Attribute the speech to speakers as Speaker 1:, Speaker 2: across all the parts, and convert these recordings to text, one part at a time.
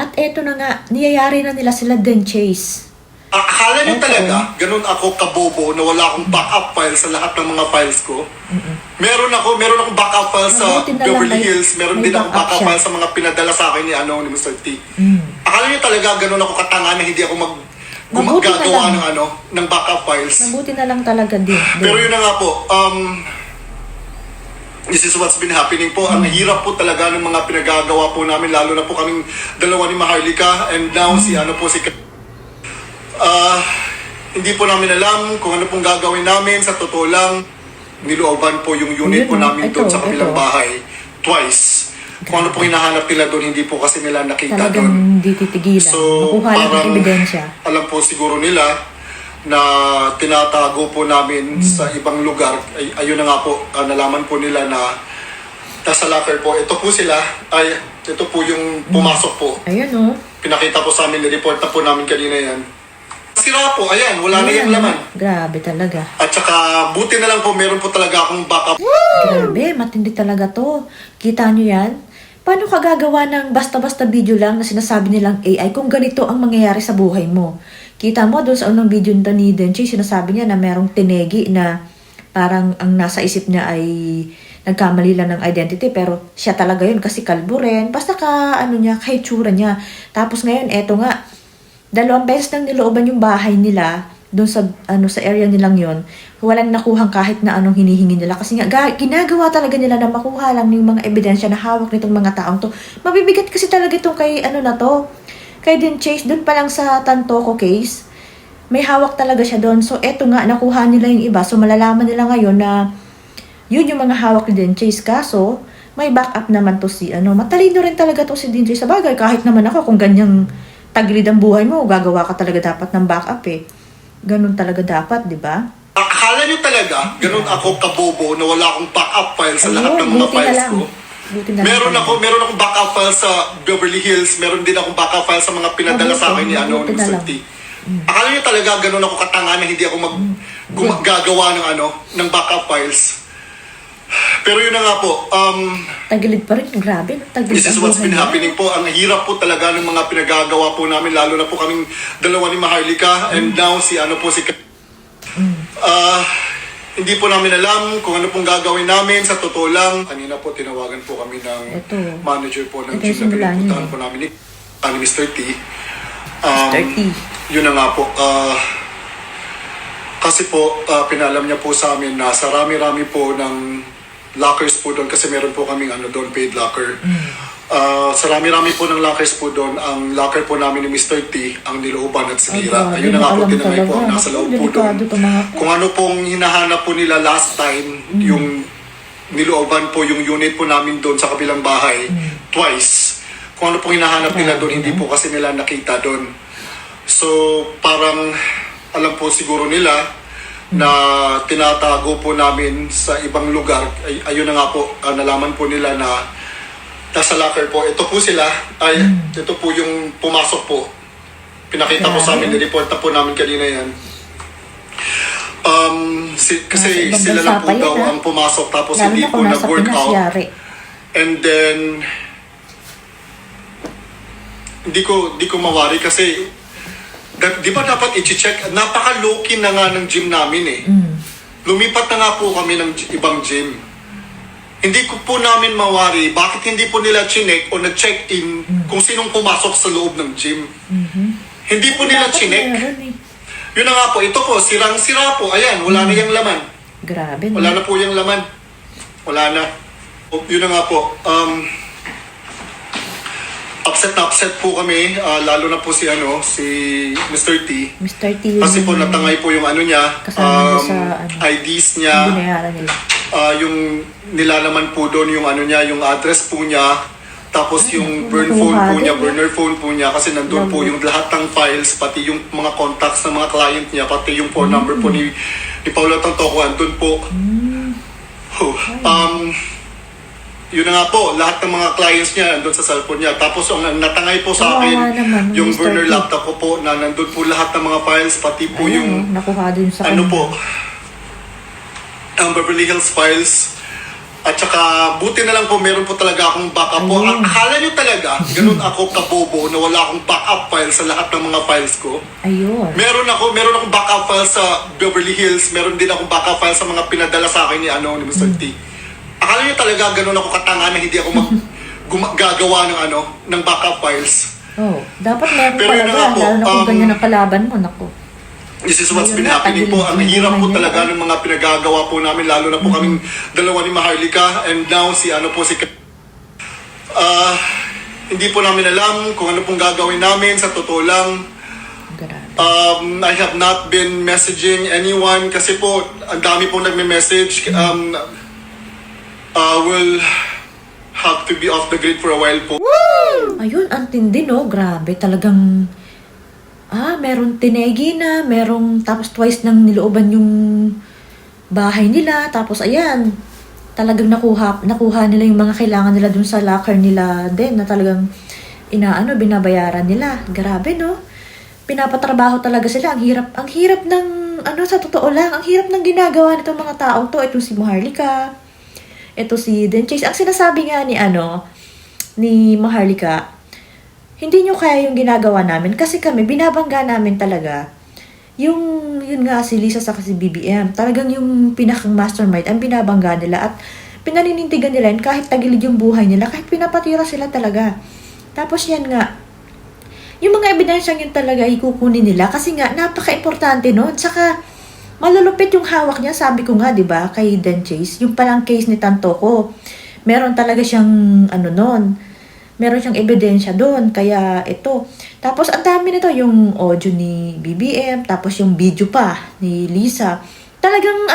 Speaker 1: At eto na nga, niyayari na nila sila din, Chase.
Speaker 2: Akala niyo talaga, ganun ako kabobo na wala akong backup file sa lahat ng mga files ko? Meron akong backup file sa
Speaker 1: Mabuti na lang
Speaker 2: Beverly Hills, meron
Speaker 1: may
Speaker 2: din akong
Speaker 1: backup
Speaker 2: backup
Speaker 1: siya.
Speaker 2: file sa mga pinadala sa akin ni Mr. T. Akala niyo talaga ganun ako katanga na hindi ako
Speaker 1: Mabuti na
Speaker 2: gumagawa
Speaker 1: lang.
Speaker 2: ng backup files?
Speaker 1: Mabuti na lang talaga din.
Speaker 2: Pero yun na nga po, this is what's been happening po. Ang hirap po talaga ng mga pinagagawa po namin, lalo na po kaming dalawa ni Maharlika and now si hindi po namin alam kung ano pong gagawin namin. Sa totoo lang, nilooban po yung unit po namin doon sa kabilang bahay twice. Kung ano pong hinahanap nila doon, hindi po kasi nila nakita
Speaker 1: Talagang
Speaker 2: doon.
Speaker 1: hindi titigilan.
Speaker 2: So,
Speaker 1: Makuha lang
Speaker 2: parang
Speaker 1: ng ebidensya.
Speaker 2: alam po siguro nila na tinatago po namin sa ibang lugar. Ayun na nga po, nalaman po nila na nasa locker po. Ito po sila, ito po yung pumasok po.
Speaker 1: Ayun o.
Speaker 2: Pinakita po sa amin, nireport na po namin kanina yan. Sira po, ayan, wala na yung laman.
Speaker 1: Grabe talaga.
Speaker 2: At saka, buti na lang po, meron po talaga akong backup.
Speaker 1: Grabe, matindi talaga to. Kita nyo yan? Paano ka gagawa ng basta-basta video lang na sinasabi nilang AI kung ganito ang mangyayari sa buhay mo? Kita mo doon sa unang video nito ni Denchi, sinasabi niya na merong tinegi na parang ang nasa isip niya ay nagkamali lang ng identity pero siya talaga yun kasi kalbo rin. Basta kahitsura niya. Tapos ngayon, eto nga, 2 beses nang nilooban yung bahay nila doon sa sa area nilang yon. Walang nakuhang kahit na anong hinihingi nila kasi nga ginagawa talaga nila na makuha lang yung mga ebidensya na hawak nitong mga taong to. Mabibigat kasi talaga itong kay kay Din Chase doon pa lang sa Tantoco case. May hawak talaga siya doon. So eto nga nakuha nila yung iba. So malalaman nila ngayon na yun yung mga hawak ni Din Chase. Kaso may backup naman to si matalino rin talaga to si Din Chase. Sa bagay kahit naman ako kung ganyang tagilid ang buhay mo, gagawa ka talaga dapat ng backup eh. Ganun talaga dapat, di ba?
Speaker 2: Akala niyo talaga, ganun ako kabobo na wala akong backup file sa lahat ng mga files ko? Meron akong backup file sa Beverly Hills, meron din akong backup file sa mga pinadala sa akin ni Mr. T. Akala niyo talaga ganun ako katanga na hindi ako gagawa ng backup files? Pero yun na nga po,
Speaker 1: tagilid pa rin, grabe. Tagilid
Speaker 2: this is what's been happening po. Ang hirap po talaga ng mga pinagagawa po namin, lalo na po kaming dalawa ni Maharlika and now si hindi po namin alam kung ano pong gagawin namin. Sa totoo lang, kanina po tinawagan po kami ng manager po ng gym na pinupuntahan po namin ni Mr. T. Yun na nga po. Kasi po, pinalam niya po sa amin na sa rami-rami po ng lockers po doon kasi meron po kaming doon paid locker. Sa rami-rami po ng lockers po doon, ang locker po namin ni Mr. T ang nilooban at sinira. Ayun na nga po, tinangay po, nasa loob po doon. Kung ano pong hinahanap po nila last time, yung nilooban po yung unit po namin doon sa kabilang bahay, twice. Kung ano pong hinahanap nila doon, hindi po kasi nila nakita doon. So, parang alam po siguro nila na tinatago po namin sa ibang lugar. Ayun na nga po, nalaman po nila na nasa locker po. Ito po sila, ito po yung pumasok po. Pinakita po sa amin, nireport na po namin kanina yan. Kasi sila lang po daw ang pumasok tapos hindi po nag-work out. And then, hindi ko mawari kasi di ba dapat i-check? Napaka-low-key na nga ng gym namin eh. Lumipat na nga po kami ng ibang gym. Hindi ko po namin mawari bakit hindi po nila chinek o nag-check-in kung sinong pumasok sa loob ng gym. Hindi po nila chinek. Yun na nga po, ito po, sirang-sira po. Ayan, wala na yung laman.
Speaker 1: Grabe.
Speaker 2: Wala na po yung laman. Wala na. Yun na nga po. Upset po kami, lalo na po si Mr. T.
Speaker 1: Mr. T.
Speaker 2: Kasi po natangay po yung niya, IDs niya, yung nilalaman po doon yung niya, yung address po niya, tapos yung burner phone po niya, kasi nandun po yung lahat ng files, pati yung mga contacts ng mga client niya, pati yung phone number po ni Paula Tantoco, andun po. Yun na nga po, lahat ng mga clients niya nandun sa cellphone niya. Tapos ang natangay po sa akin, yung burner laptop ko po, na nandun po lahat ng mga files, pati po yung
Speaker 1: nakuha din sa
Speaker 2: po, ang Beverly Hills files. At saka, buti na lang po, meron po talaga akong backup po.
Speaker 1: Ayun.
Speaker 2: Akala nyo talaga, ganun ako kabobo na wala akong backup file sa lahat ng mga files ko.
Speaker 1: Ayun.
Speaker 2: Meron akong backup file sa Beverly Hills, meron din akong backup file sa mga pinadala sa akin ni Mr. T. Akala nyo talaga ganun ako katanga na hindi ako gagawa ng backup files.
Speaker 1: Oh, dapat meron
Speaker 2: Pero yun na
Speaker 1: talaga.
Speaker 2: nga po,
Speaker 1: Lalo na kung ganyan ang kalaban mo, naku.
Speaker 2: This is what's
Speaker 1: Ayun
Speaker 2: been
Speaker 1: na,
Speaker 2: happening po. Ang
Speaker 1: tagilid
Speaker 2: hirap po
Speaker 1: yung
Speaker 2: talaga
Speaker 1: buhay
Speaker 2: ng mga pinagagawa po namin, lalo na po kaming dalawa ni Maharlika and now si hindi po namin alam kung ano pong gagawin namin. Sa totoo lang,
Speaker 1: Grabe.
Speaker 2: I have not been messaging anyone kasi po ang dami pong nagme-message. Will have to be off the grid for a while po.
Speaker 1: Ayun, ang tindi, no? Grabe, talagang... meron tinegi na, tapos twice nang nilooban yung bahay nila, tapos ayan, talagang nakuha nila yung mga kailangan nila dun sa locker nila din, na talagang binabayaran nila. Grabe, no? Pinapatrabaho talaga sila. Ang hirap ng, sa totoo lang, ang hirap ng ginagawa nitong mga taong to. Ito si Maharlika, ito si Denchase. Ang sinasabi nga ni Maharlika, hindi nyo kaya yung ginagawa namin kasi kami, binabangga namin talaga. Yun nga, si Lisa sa si BBM, talagang yung pinakang mastermind, ang binabangga nila at pinaninintigan nila yun kahit tagilid yung buhay nila, kahit pinapatira sila talaga. Tapos yan nga, yung mga ebidensyang yun talaga ikukunin nila kasi nga, napaka-importante no? Tsaka, malulupit yung hawak niya, sabi ko nga, di ba, kay Denchase, yung palang case ni Tantoco, meron talaga siyang, meron siyang ebidensya doon, kaya ito. Tapos, ang dami nito, yung audio ni BBM, tapos yung video pa ni Lisa. Talagang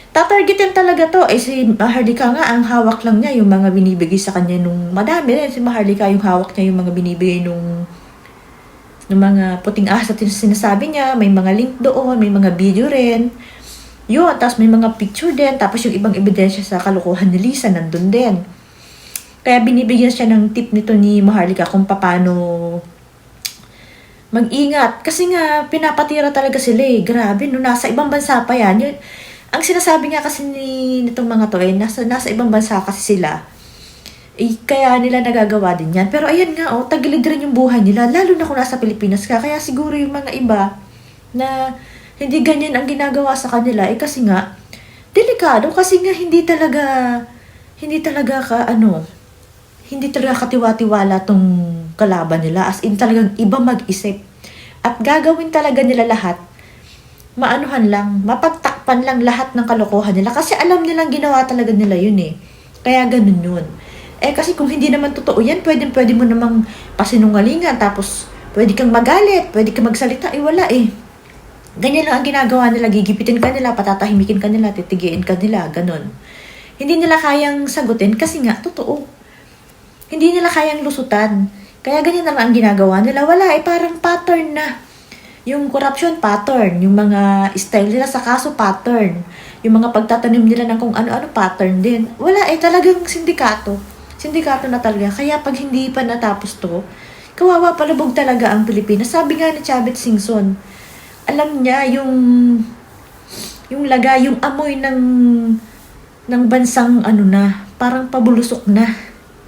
Speaker 1: tatargetin talaga to. Si Maharlika nga, ang hawak lang niya, yung mga binibigay sa kanya nung, madami rin, si Maharlika, yung hawak niya, yung mga binibigay nung mga puting ahas at sinasabi niya, may mga link doon, may mga video rin. Yun, tapos may mga picture din, tapos yung ibang ebidensya sa kalokohan ni Lisa, nandun din. Kaya binibigyan siya ng tip nito ni Maharlika kung paano mag-ingat. Kasi nga, pinapatira talaga sila eh. Grabe, nasa ibang bansa pa yan. Ang sinasabi nga kasi nitong mga to nasa ibang bansa kasi sila. Kaya nila nagagawa din yan. Pero ayan nga, tagilid rin yung buhay nila. Lalo na kung nasa Pilipinas ka. Kaya siguro yung mga iba na hindi ganyan ang ginagawa sa kanila, kasi nga, delikado. Kasi nga, hindi talaga katiwa-tiwala tong kalaban nila. As in talagang iba mag-isip. At gagawin talaga nila lahat. Mapagtakpan lang lahat ng kalokohan nila. Kasi alam nilang ginawa talaga nila yun eh. Kaya ganun yun. Kasi kung hindi naman totoo yan, pwede mo namang pasinungalingan. Tapos pwede kang magalit, pwede kang magsalita. Wala eh. Ganyan lang ang ginagawa nila. Gigipitin ka nila, patatahimikin ka nila, titigiin ka nila, ganun. Hindi nila kayang sagutin kasi nga, totoo. Hindi nila kayang lusutan. Kaya ganyan na lang ang ginagawa nila. Wala parang pattern na. Yung corruption pattern, yung mga style nila sa kaso pattern, yung mga pagtatanim nila ng kung ano-ano pattern din. Wala talagang sindikato. Sindikato na talaga. Kaya pag hindi pa natapos to, kawawa palubog talaga ang Pilipinas. Sabi nga ni Chavit Singson, alam niya yung laga, yung amoy ng bansang parang pabulusok na.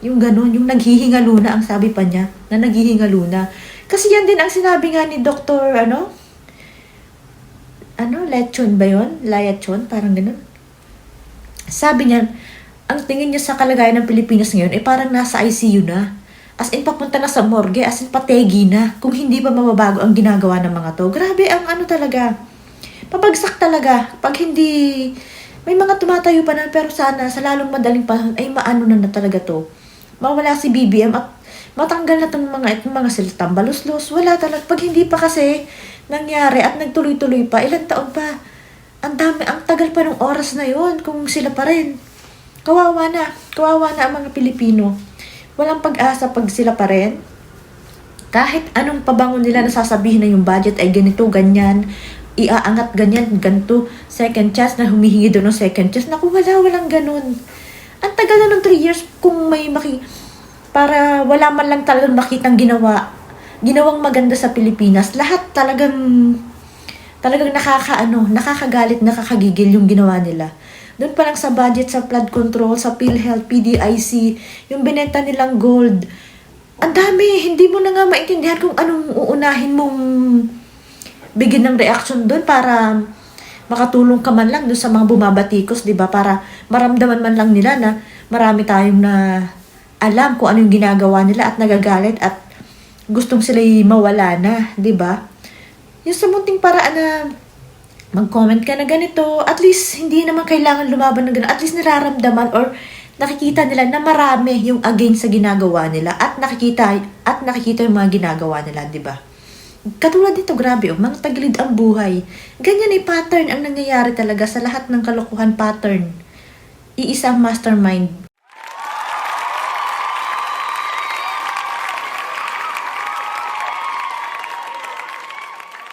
Speaker 1: Yung ganun, yung naghihingalo na, ang sabi pa niya, na naghihingalo na. Kasi yan din ang sinabi nga ni Dr. Lechon ba yun? Layachon, parang ganun. Sabi niya, ang tingin niya sa kalagayan ng Pilipinas ngayon, parang nasa ICU na. As in, papunta na sa morgue, as in, pategi na. Kung hindi pa mababago ang ginagawa ng mga to. Grabe, ang talaga. Pabagsak talaga. Pag hindi, may mga tumatayo pa na, pero sana, sa lalong madaling panahon, ay maano na talaga to. Mawala si BBM at matanggal na itong mga salitang baluslos. Wala talaga. Pag hindi pa kasi nangyari at nagtuloy-tuloy pa, ilang taon pa. Ang tagal pa ng oras na yon kung sila pa rin. Kawawa na ang mga Pilipino. Walang pag-asa pag sila pa rin. Kahit anong pabangon nila nasasabihin na yung budget ay ganito, ganyan, iaangat ganyan, ganito, second chance na humihingi doon ng second chance. Naku, walang ganun. Ang tagal na ng 3 years kung may para wala man lang talagang makitang ginawang maganda sa Pilipinas. Lahat talagang nakakagalit, nakakagigil yung ginawa nila. Doon pa lang sa budget, sa flood control, sa PhilHealth, PDIC, yung binenta nilang gold. Ang dami, hindi mo na nga maintindihan kung anong uunahin mong bigyan ng reaction doon para makatulong ka man lang doon sa mga bumabatikos, di ba? Para maramdaman man lang nila na marami tayong na alam kung ano yung ginagawa nila at nagagalit at gustong sila'y mawala na, di ba? Yung sa munting paraan na mag-comment ka na ganito, at least hindi naman kailangan lumaban ng ganito, at least nararamdaman or nakikita nila na marami yung against sa ginagawa nila at nakikita yung mga ginagawa nila, di ba? Katulad dito, grabe, mga tagilid ang buhay. Ganyan ay pattern ang nangyayari talaga sa lahat ng kalokohan pattern. Iisang mastermind